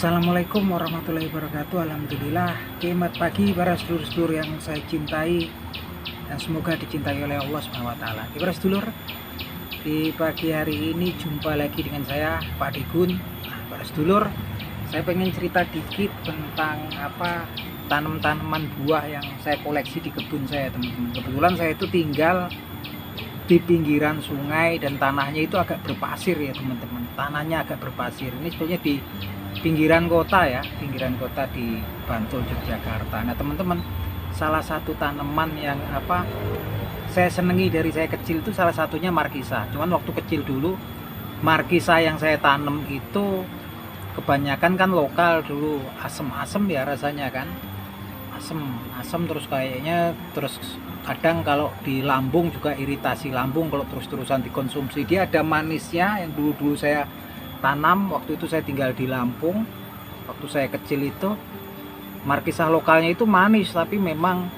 Assalamualaikum warahmatullahi wabarakatuh. Alhamdulillah, selamat pagi para sedulur-sedulur yang saya cintai dan semoga dicintai oleh Allah SWT. Para sedulur, di pagi hari ini jumpa lagi dengan saya Pak Degun. Para sedulur, saya pengen cerita dikit tentang tanaman buah yang saya koleksi di kebun saya, teman-teman. Kebetulan saya itu tinggal di pinggiran sungai dan tanahnya itu agak berpasir ya, teman-teman. Tanahnya agak berpasir. Ini sebetulnya di pinggiran kota ya, pinggiran kota di Bantul, Yogyakarta. Nah teman-teman, salah satu tanaman yang saya senangi dari saya kecil itu salah satunya markisa. Cuman waktu kecil dulu markisa yang saya tanam itu kebanyakan kan lokal dulu, asem-asem ya rasanya kan, asem terus kayaknya, terus kadang kalau di lambung juga iritasi lambung kalau terus-terusan dikonsumsi. Dia ada manisnya yang dulu saya tanam waktu itu saya tinggal di Lampung. Waktu saya kecil itu markisa lokalnya itu manis, tapi memang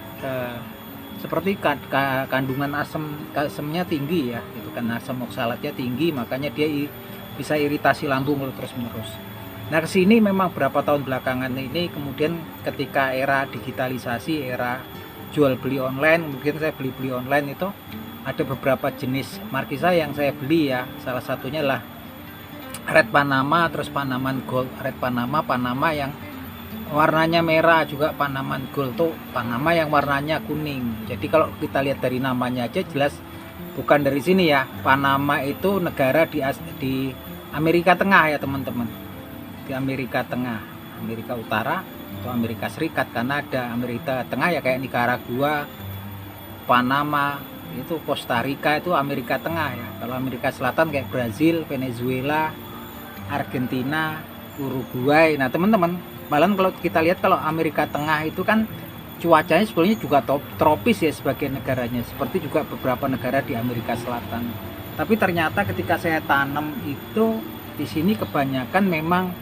seperti kandungan asemnya tinggi ya, itu kan asam oksalatnya tinggi, makanya dia bisa iritasi lambung terus menerus. Nah kesini memang berapa tahun belakangan ini, kemudian ketika era digitalisasi, era jual beli online, kemudian saya beli online itu ada beberapa jenis markisa yang saya beli ya. Salah satunya lah Red Panama, terus Panaman Gold. Red Panama yang warnanya merah, juga Panaman Gold tuh Panama yang warnanya kuning. Jadi kalau kita lihat dari namanya aja jelas bukan dari sini ya. Panama itu negara di Amerika Tengah ya teman-teman. Di Amerika Tengah, Amerika Utara atau Amerika Serikat, karena ada Amerika Tengah ya, kayak Nicaragua, Panama, itu Costa Rica itu Amerika Tengah ya. Kalau Amerika Selatan kayak Brazil, Venezuela, Argentina, Uruguay. Nah teman-teman, malah kalau kita lihat kalau Amerika Tengah itu kan cuacanya sebetulnya juga tropis ya sebagai negaranya, seperti juga beberapa negara di Amerika Selatan. Tapi ternyata ketika saya tanam itu di sini kebanyakan memang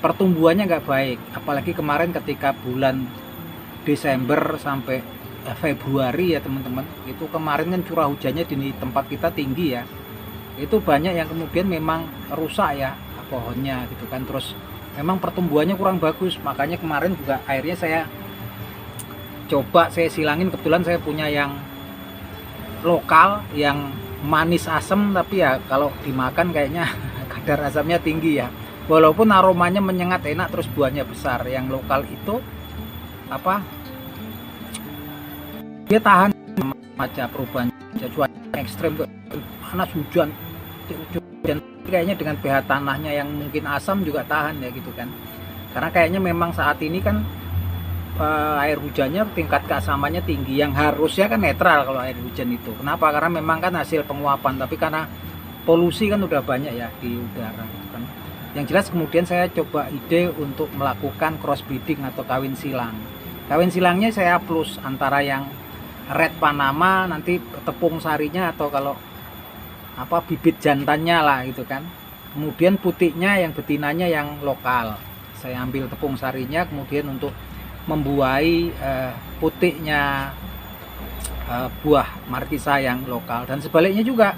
pertumbuhannya nggak baik. Apalagi kemarin ketika bulan Desember sampai Februari ya teman-teman, itu kemarin kan curah hujannya di tempat kita tinggi ya, itu banyak yang kemudian memang rusak ya pohonnya gitu kan. Terus memang pertumbuhannya kurang bagus, makanya kemarin juga akhirnya saya coba saya silangin. Kebetulan saya punya yang lokal yang manis asam, tapi ya kalau dimakan kayaknya kadar asamnya tinggi ya, walaupun aromanya menyengat enak, terus buahnya besar. Yang lokal itu dia tahan macam perubahan cuaca ekstrem, panas, hujan, dan kayaknya dengan pH tanahnya yang mungkin asam juga tahan ya gitu kan. Karena kayaknya memang saat ini kan air hujannya tingkat keasamannya tinggi, yang harusnya kan netral kalau air hujan itu. Kenapa? Karena memang kan hasil penguapan, tapi karena polusi kan udah banyak ya di udara gitu kan. Yang jelas kemudian saya coba ide untuk melakukan cross breeding atau kawin silang. Kawin silangnya saya plus antara yang Red Panama, nanti tepung sarinya atau kalau bibit jantannya lah gitu kan. Kemudian putihnya yang betinanya yang lokal, saya ambil tepung sarinya, kemudian untuk membuahi putihnya buah markisa yang lokal. Dan sebaliknya juga,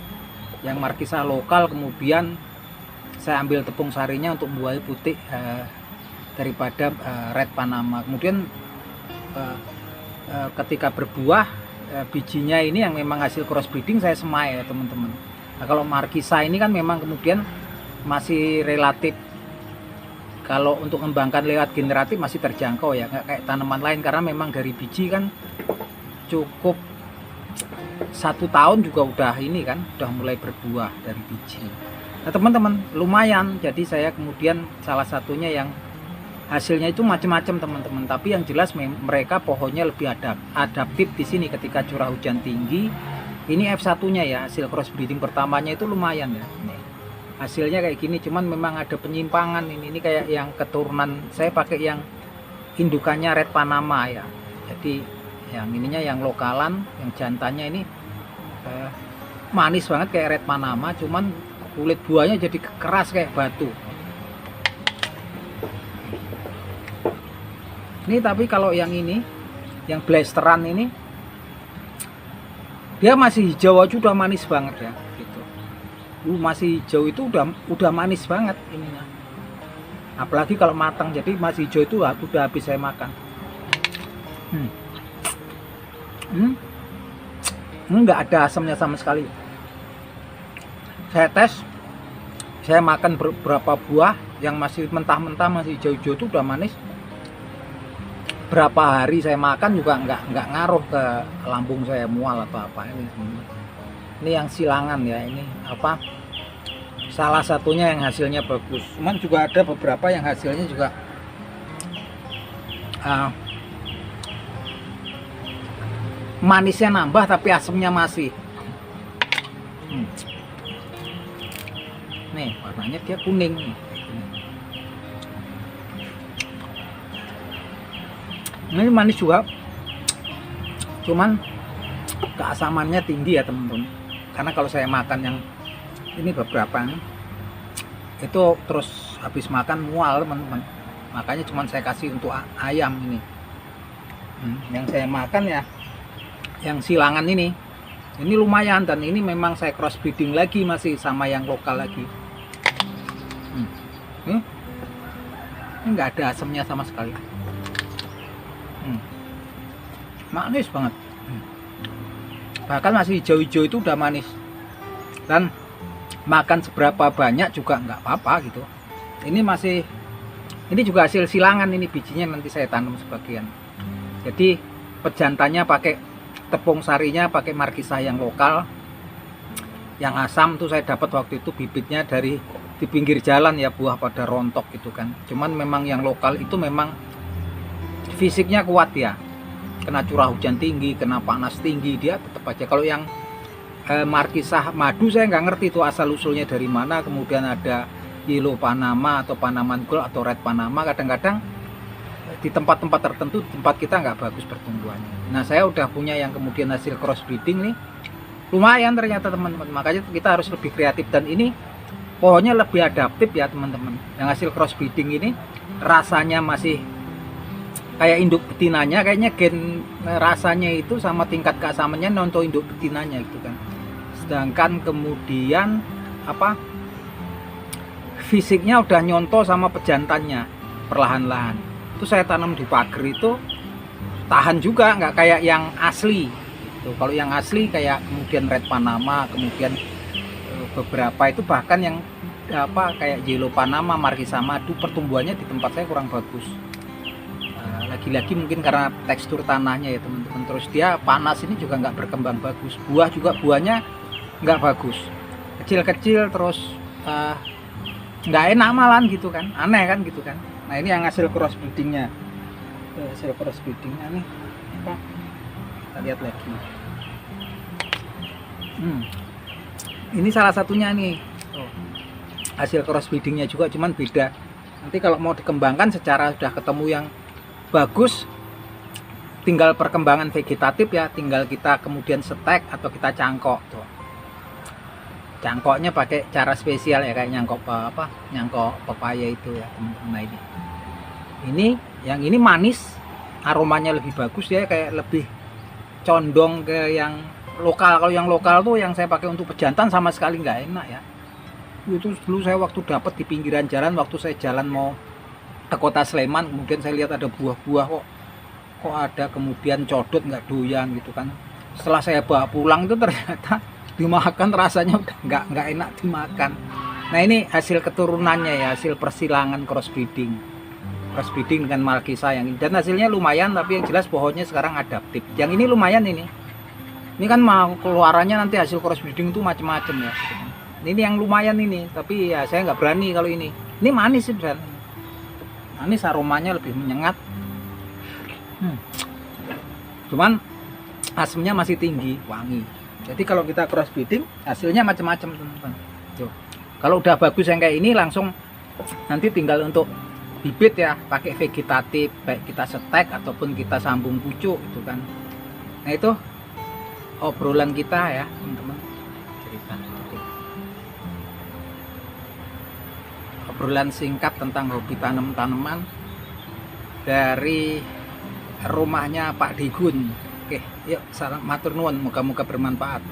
yang markisa lokal kemudian saya ambil tepung sarinya untuk membuahi putih daripada Red Panama. Kemudian ketika berbuah, bijinya ini yang memang hasil cross breeding saya semai ya teman-teman. Nah kalau markisa ini kan memang kemudian masih relatif, kalau untuk mengembangkan lewat generatif masih terjangkau ya, nggak kayak tanaman lain, karena memang dari biji kan cukup 1 tahun juga udah ini kan, udah mulai berbuah dari biji. Nah teman-teman, lumayan. Jadi saya kemudian salah satunya yang hasilnya itu macam-macam teman-teman, tapi yang jelas mereka pohonnya lebih adaptif di sini ketika curah hujan tinggi. Ini F1-nya ya, hasil cross breeding pertamanya itu lumayan ya. Nih, hasilnya kayak gini, cuman memang ada penyimpangan ini kayak yang keturunan saya pakai yang indukannya Red Panama ya. Jadi yang ininya yang lokalan, yang jantannya ini manis banget kayak Red Panama, cuman kulit buahnya jadi keras kayak batu. Ini tapi kalau yang ini, yang blasteran ini, dia masih hijau aja udah manis banget ya gitu. Masih hijau itu udah manis banget ininya. apalagi kalau matang. Jadi masih hijau itu udah habis saya makan. Ini nggak ada asamnya sama sekali. Saya tes, saya makan beberapa buah yang masih mentah-mentah, masih hijau-hijau itu udah manis. Berapa hari saya makan juga nggak ngaruh ke lambung saya, mual atau apa. Ini yang silangan ya, ini apa? Salah satunya yang hasilnya bagus. Cuman juga ada beberapa yang hasilnya juga manisnya nambah tapi asamnya masih. Nih warnanya dia kuning nih. Ini manis juga, cuman keasamannya tinggi ya teman-teman. Karena kalau saya makan yang ini beberapa nih, itu terus habis makan mual teman-teman. Makanya cuman saya kasih untuk ayam ini. Yang saya makan ya yang silangan ini lumayan, dan ini memang saya cross breeding lagi masih sama yang lokal lagi. Ini nggak ada asamnya sama sekali. Manis banget. Bahkan masih hijau-hijau itu udah manis, dan makan seberapa banyak juga nggak apa-apa gitu. Ini juga hasil silangan, ini bijinya nanti saya tanam sebagian. Jadi pejantannya pakai tepung sarinya, pakai markisah yang lokal. Yang asam tuh saya dapat waktu itu bibitnya di pinggir jalan ya, buah pada rontok gitu kan. Cuman memang yang lokal itu memang fisiknya kuat ya. Kena curah hujan tinggi, kena panas tinggi, dia tetap aja. Kalau yang markisah madu saya nggak ngerti itu asal usulnya dari mana. Kemudian ada yellow Panama atau Panaman Gold atau red Panama. Kadang-kadang di tempat-tempat tertentu tempat kita nggak bagus pertumbuhannya. Nah saya udah punya yang kemudian hasil cross breeding nih, lumayan ternyata teman-teman. Makanya kita harus lebih kreatif, dan ini pohonnya lebih adaptif ya teman-teman. Yang hasil cross breeding ini rasanya masih kayak induk betinanya, kayaknya gen rasanya itu sama tingkat keasamannya nonton induk betinanya gitu kan. Sedangkan kemudian apa, fisiknya udah nyontoh sama pejantannya perlahan-lahan. Itu saya tanam di pagar itu tahan juga, nggak kayak yang asli gitu. Kalau yang asli kayak kemudian red Panama, kemudian beberapa itu bahkan yang apa kayak yellow Panama, markisah madu, pertumbuhannya di tempat saya kurang bagus. Lagi-lagi mungkin karena tekstur tanahnya ya teman-teman. Terus dia panas ini juga nggak berkembang bagus. Buahnya nggak bagus, kecil-kecil, terus nggak enak malan gitu kan, aneh kan gitu kan. Nah ini yang hasil cross breedingnya, nih apa, kita lihat lagi. Ini salah satunya nih, hasil cross breedingnya juga, cuman beda. Nanti kalau mau dikembangkan secara sudah ketemu yang bagus, tinggal perkembangan vegetatif ya, tinggal kita kemudian setek atau kita cangkok tuh. Cangkoknya pakai cara spesial ya, kayak nyangkok pepaya itu ya teman-teman. Yang ini manis, aromanya lebih bagus ya, kayak lebih condong ke yang lokal. Kalau yang lokal tuh yang saya pakai untuk pejantan sama sekali nggak enak ya. Itu dulu saya waktu dapat di pinggiran jalan, waktu saya jalan mau ke kota Sleman, kemudian saya lihat ada buah-buah kok ada kemudian codot, nggak doyan gitu kan. Setelah saya bawa pulang itu ternyata dimakan rasanya udah nggak enak dimakan. Nah ini hasil keturunannya ya, hasil persilangan cross breeding dengan markisah yang ini, dan hasilnya lumayan. Tapi yang jelas pohonnya sekarang adaptif. Yang ini lumayan, ini kan mau keluarannya nanti hasil cross breeding itu macam-macam ya. Ini yang lumayan ini, tapi ya saya nggak berani kalau ini manis sih benar. Manis, aromanya lebih menyengat. Cuman asamnya masih tinggi, wangi. Jadi kalau kita cross breeding hasilnya macam-macam teman-teman. Kalau udah bagus yang kayak ini, langsung nanti tinggal untuk bibit ya, pakai vegetatif, baik kita setek ataupun kita sambung pucuk itu kan. Nah itu obrolan kita ya teman-teman, cerita. Obrolan singkat tentang hobi tanam-tanaman dari rumahnya Pak Digun. Oke, yuk salam matur nuwun, moga-moga bermanfaat.